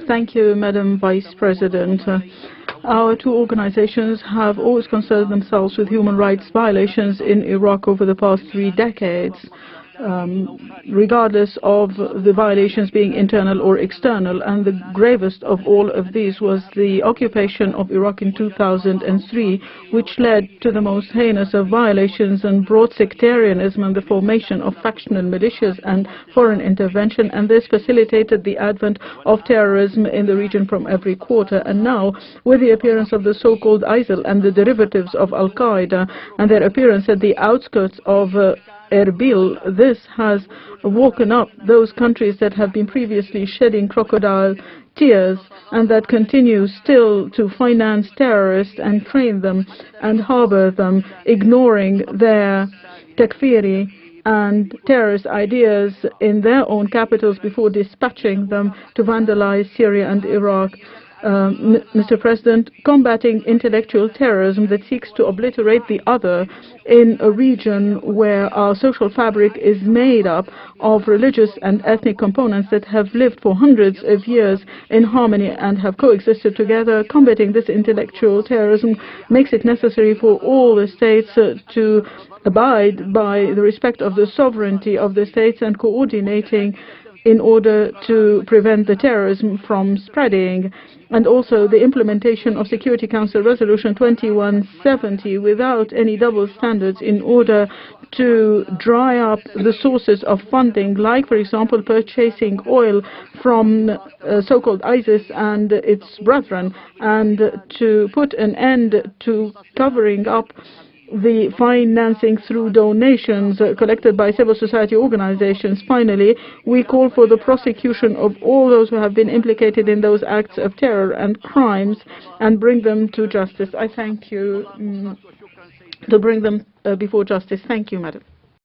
Thank you, Madam Vice President. Our two organizations have always concerned themselves with human rights violations in Iraq over the past 3 decades, regardless of the violations being internal or external. And the gravest of all of these was the occupation of Iraq in 2003, which led to the most heinous of violations and brought sectarianism and the formation of factional militias and foreign intervention, and this facilitated the advent of terrorism in the region from every quarter. And now, with the appearance of the so-called ISIL and the derivatives of Al-Qaeda and their appearance at the outskirts of Erbil, this has woken up those countries that have been previously shedding crocodile tears and that continue still to finance terrorists and train them and harbor them, ignoring their takfiri and terrorist ideas in their own capitals before dispatching them to vandalize Syria and Iraq. Mr. President, combating intellectual terrorism that seeks to obliterate the other in a region where our social fabric is made up of religious and ethnic components that have lived for hundreds of years in harmony and have coexisted together, combating this intellectual terrorism makes it necessary for all the states to abide by the respect of the sovereignty of the states and coordinating in order to prevent the terrorism from spreading, and also the implementation of Security Council Resolution 2170 without any double standards in order to dry up the sources of funding, like, for example, purchasing oil from so-called ISIS and its brethren, and to put an end to covering up the financing through donations collected by civil society organizations. Finally, we call for the prosecution of all those who have been implicated in those acts of terror and crimes and bring them to justice. I thank you to bring them before justice. Thank you, Madam.